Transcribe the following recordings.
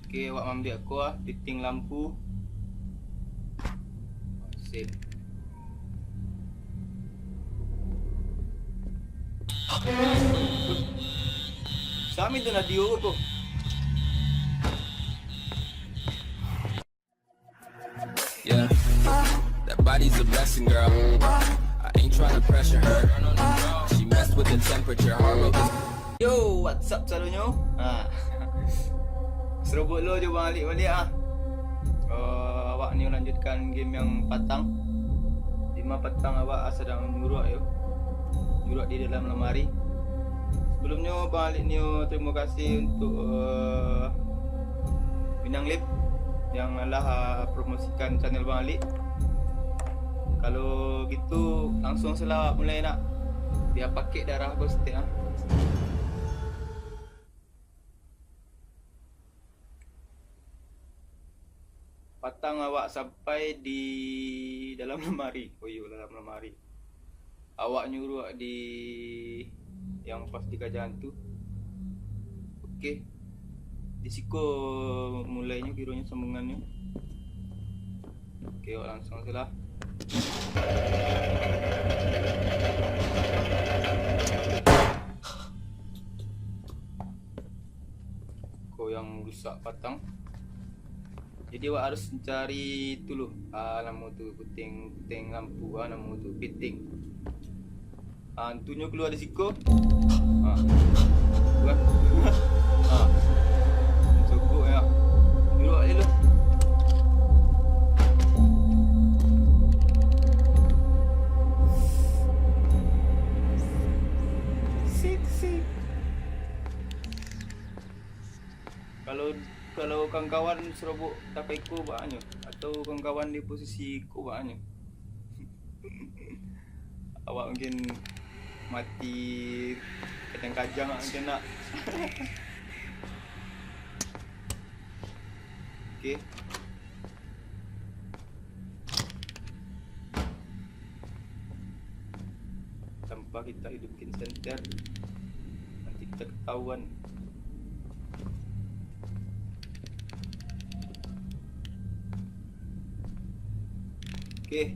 Okay, awak ambil aku lah. Fitting lampu. Sip. Sami tu radio tu. Yeah, that body's a blessing, girl. I ain't trying to pressure her. She messed with the temperature. Yo, what's up selalunya? Serobot lo je balik ah. Awak ni lanjutkan game yang patang. 5 patang awak sedang nyuruh yo. Nyuruh di dalam lemari. Sebelumnya balik ni terima kasih untuk Minang Lip yang telah promosikan channel Bang Ali. Kalau gitu langsung selawat mulai nak. Biar pakai darah aku setiap ah. Patang awak sampai di dalam lemari. Oh iya, dalam lemari. Awak nyuruh di yang pas di kajian tu. Okey. Di siko mulainya kiranya sambungannya. Okey, awak langsung saja lah. Kau yang rusak patang. Jadi awak harus mencari dulu nama tu puting lampu nama tu fitting. Hantunya keluar dari siko. Bukan. Cukup ya. Duduk je dulu. Sip. Kalau kawan-kawan serobot tak ikut banyak atau kawan-kawan di posisi ikut banyak. Awak mungkin mati kajang-kajang mungkin nak. Okey. Tanpa kita hidupkan senter nanti kita ketahuan. Okey.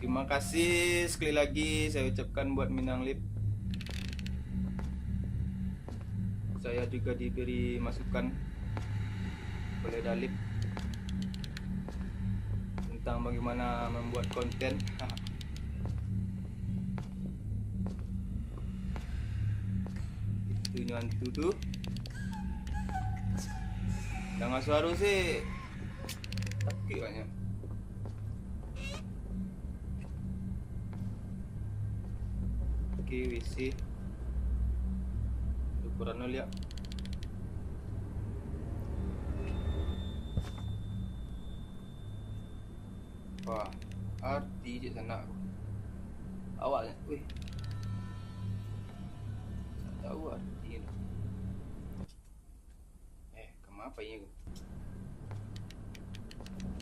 Terima kasih sekali lagi saya ucapkan buat Minang Lip. Saya juga diberi masukan oleh Dalip tentang bagaimana membuat konten. Itu nyantu tu. Jangan suara sih. Sakit banyak. Okey, WC. Ukuran lihat. Wah, arti je sana. Awak ni, weh. Tak tahu arti ni. Kamu apa ini?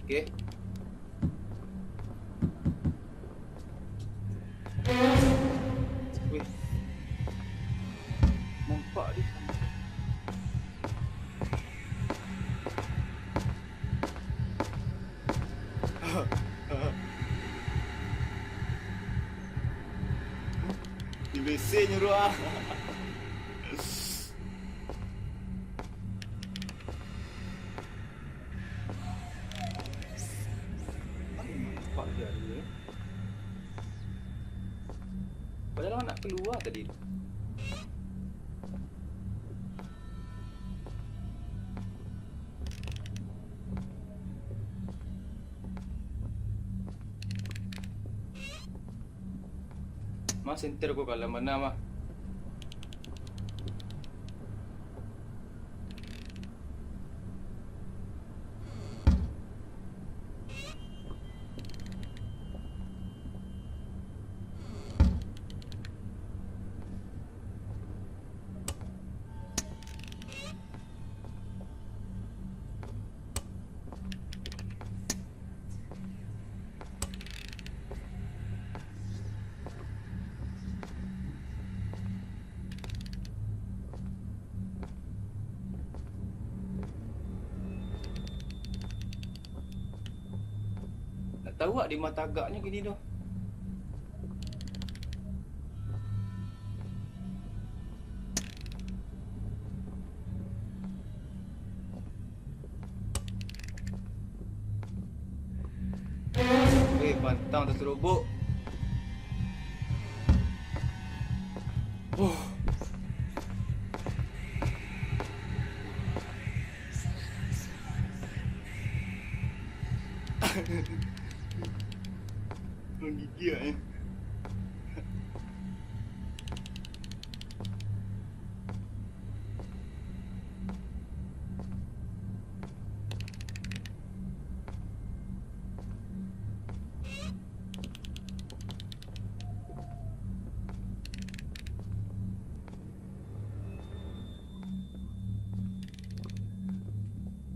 Okey. Weh. Nampak dia. Di WC nyuruh ah. Nampak dia ni. Padahal nak keluar tadi. Mas center ko kalau mana mah. tahu tak di mata agaknya gini tu. Pantang terserobok. Oh. Menggigil ya.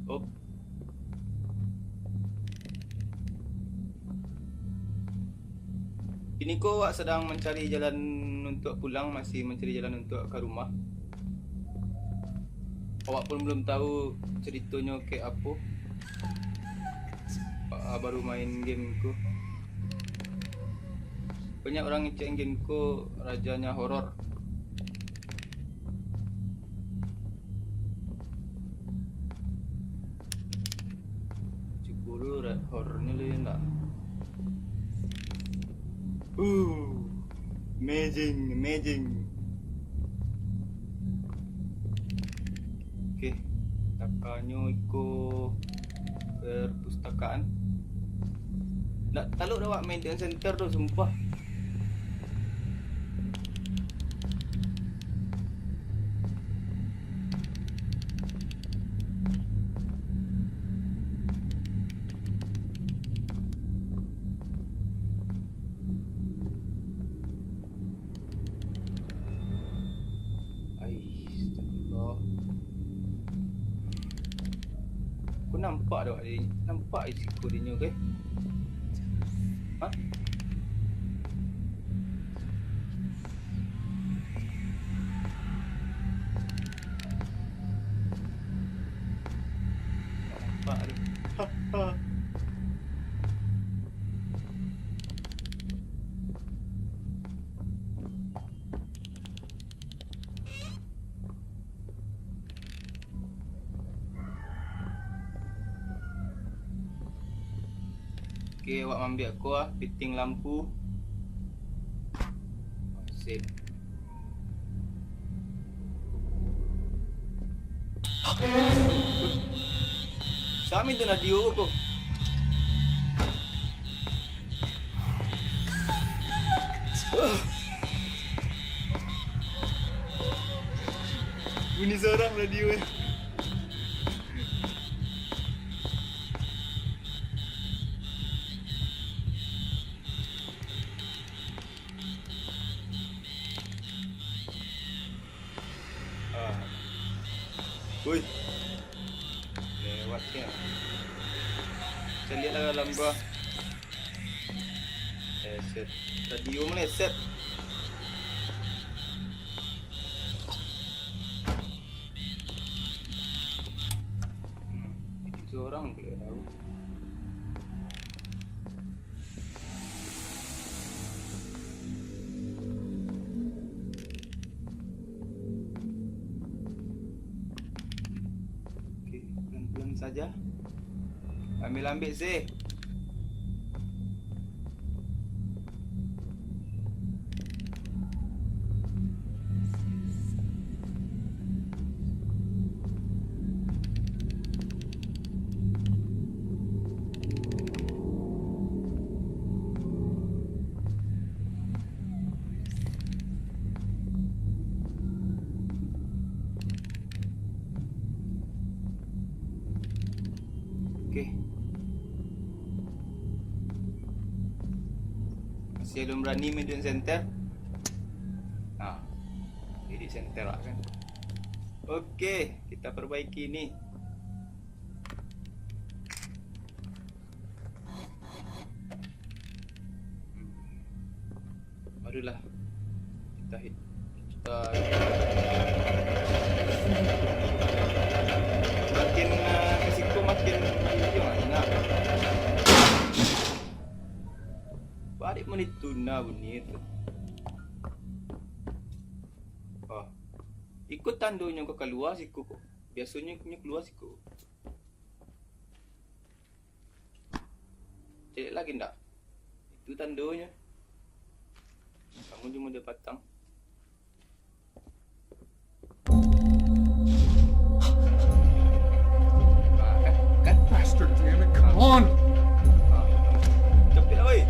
Oh. Ini kau awak sedang mencari jalan untuk pulang, masih mencari jalan untuk ke rumah. Awak pun belum tahu ceritanya kayak apa. Baru main game ku. Banyak orang ngecek game ku rajanya horor. Cukuru horornya lu enggak. Amazing. Oke, takanya ikut perpustakaan. Nak taluk dah awak maintenance center tu, sumpah. Aku nampak dah dia. Nampak risiko dia ke? Ha? Nampak dia. Ha ha. Okay, awak ambil aku lah, fitting lampu. Sip. Sami tu radio aku. Bunyi seorang radio ni. Ui, lewat ya. Saya lihat dalam gua. Set radio meleset. Seorang boleh tahu. Saja ambil sih. Okay. Masih belum berani medium center. Edit center lah kan. Okay, kita perbaiki ni. Barulah kita makin risiko makin tinggi nak. menit tuna bunyi itu. Oh, ikut tandonya kok keluar sih kok. Biasanya punya keluar sih kok. Cek lagi ndak? Itu tandonya. Kamu cuma udah patang. Kan? Bastard, damn it, come on! Cepet lah, woi.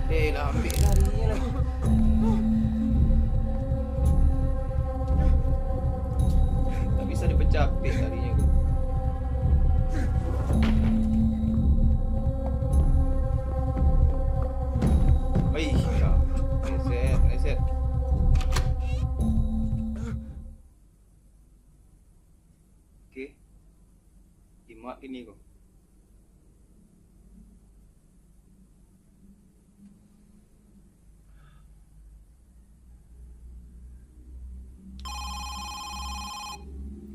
Lari. Lah, ambil larinya lah. Tak bisa dipecapik larinya tu. Wih, ya. Reset. Okey. Imak ini kau.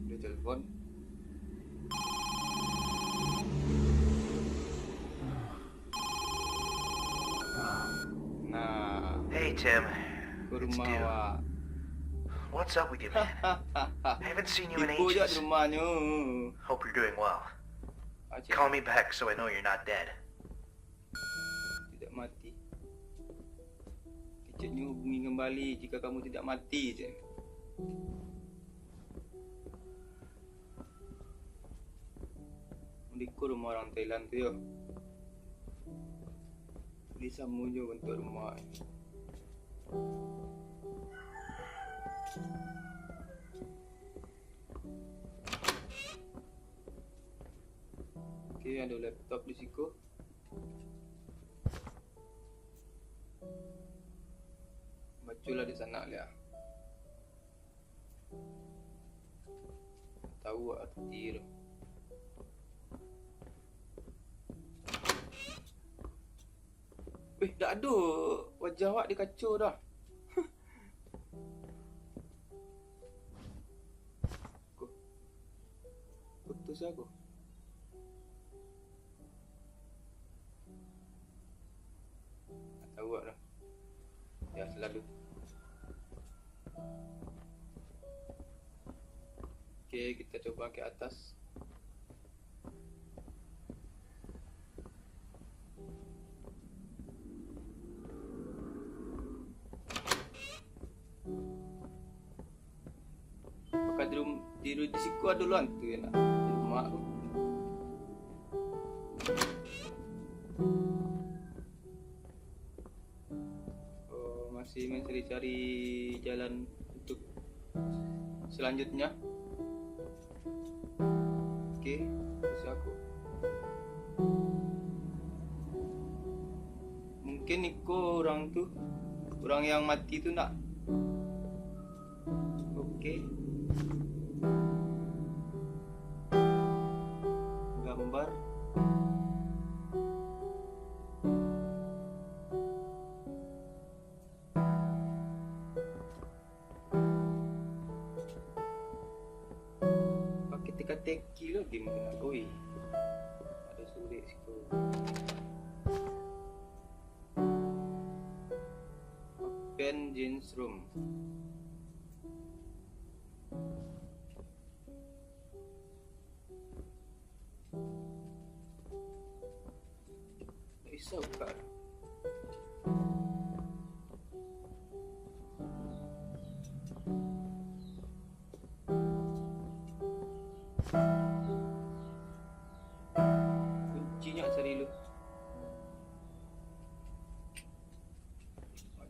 Dia telefon. Nah, Hey, Tim. ke It's rumah Stu. awak. What's up with you, man? Haven't seen you in Tipu je di ages. rumahnya. Hope you're doing well. Acik Call me back so I know you're not dead. tidak mati. Keciknya hubungi kembali jika kamu tidak mati je. Mendikut rumah orang Thailand tu yo. Di sama je bentuk rumah. Okey, ada laptop di situ. Bacalah di sana dia. Tahu arti tu. Weh, dah ada wajah awak di kaca dah. Aku putus aku. Tak tahu dah. Ya selalu. Okey, kita coba ke atas. Pakai di siku ada dulu hantu ya nak. Di rumah aku. Oh, masih mencari-cari jalan untuk selanjutnya. Okey, terus aku. Mungkin Niko orang tu, orang yang mati tu nak. Okey. Gambar. Pakai teka-teki lagi mungkin aku. Ada sulit situ. Open James Room. Tak bisa buka. Kuncinya cari dulu.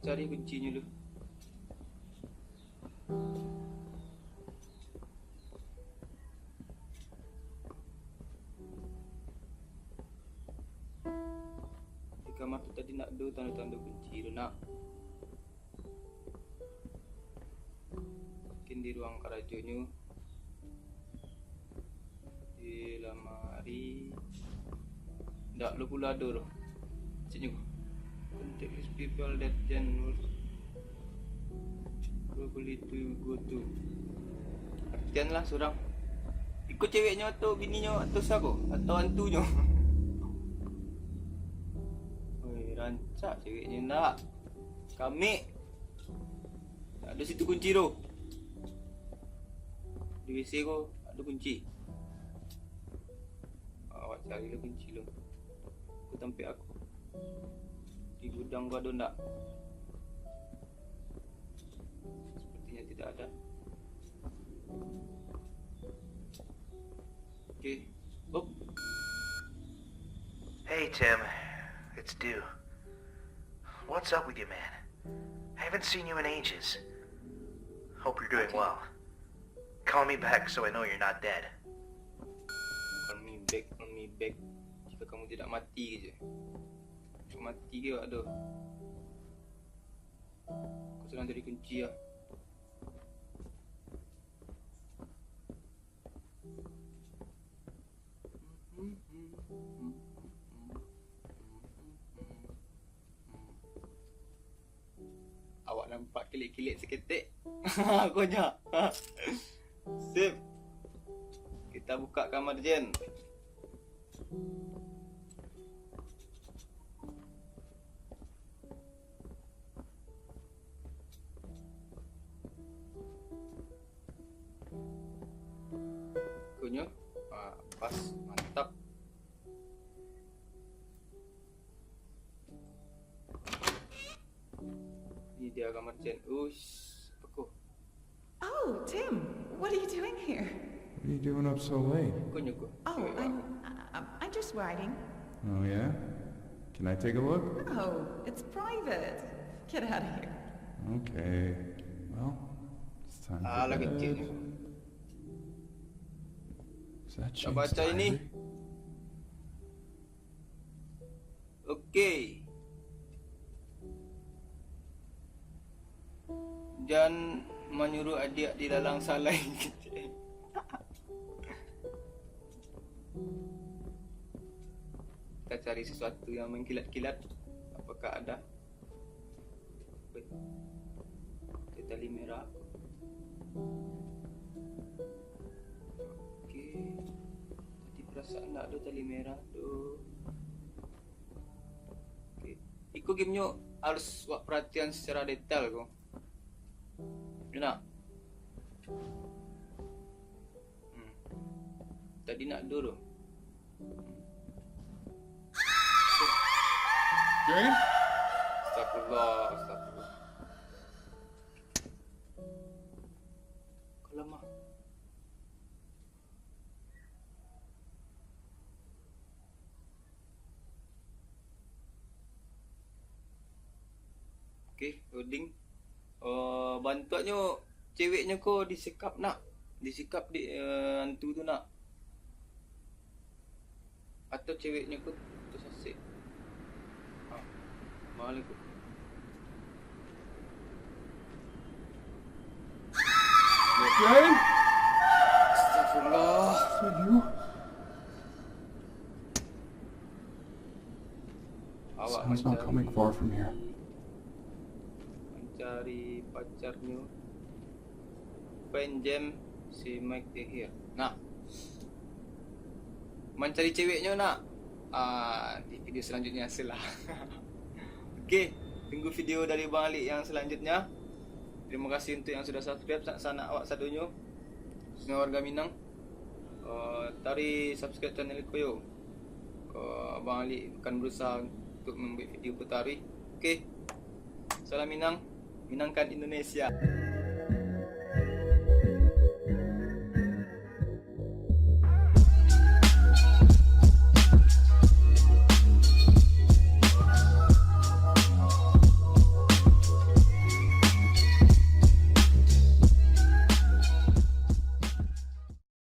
Cari kuncinya dulu. Di kamar tu tadi nak ada tanda-tanda kunci tu nak. Mungkin di ruang kerajunya. Di lemari. Tak lu pula ada tu. Cik contact these people that Jan will probably to go to. Artian lah seorang. Ikut ceweknya atau bininya atau siapa? Atau hantunya? Oi, rancak ceweknya nak. Kami ada situ kunci tu. Di WC ko ada kunci. Awak carilah kunci lu. Aku tampik aku. Di gudang gua ada tak? Sepertinya tidak ada. Okay. Oh. Hey, Tim. It's Dew. What's up with you, man? I haven't seen you in ages. Hope you're doing well. Call me back so I know you're not dead. On me back. Jika kamu tidak mati je. Mati ke ada. Aku sedang cari kunci lah. Awak nampak kilit-kilit seketik. Konya. Sip. Kita buka kamar Jen. Konya. Pas, mantap. Ini dia kamar Jen. Ush, aku. Oh, Tim, what are you doing here? What are you doing up so late? Konya ko. Oh, I'm just writing. Oh, yeah? Can I take a look? No, it's private. Get out of here. Okay. Well, it's time for Lagi bed. kecil. Is that Tak Jane's baca ini. diary? Okey. Jan menyuruh adik di dalam salai. Kita cari sesuatu yang mengkilat-kilat. Apakah ada? Ada tali merah. Okey. Tadi perasaan tak ada tali merah tu. Okey. Ikut gamenya harus buat perhatian secara detail kau. You nak? Tadi nak dulu. Jane? Astagfirullah. Alamak. Okey, loading. Bantuannya ceweknya kau disekap nak. Disekap di hantu tu nak. Atau ceweknya kau tersasik. Mahal aku. Jane? Astagfirullah. Is that you? Awak Sounds not coming far from here. mencari pacarnya. Penjam si Mike Tehir. Nak. Mencari ceweknya nak. Di video selanjutnya hasil lah. Okey, tunggu video dari Bang Ali yang selanjutnya. Terima kasih untuk yang sudah subscribe. Sana awak sadunya. Semua warga Minang. Tari subscribe channel ko yo. Bang Ali akan berusaha untuk membuat video putari. Okey. Salam Minang. Minangkan Indonesia.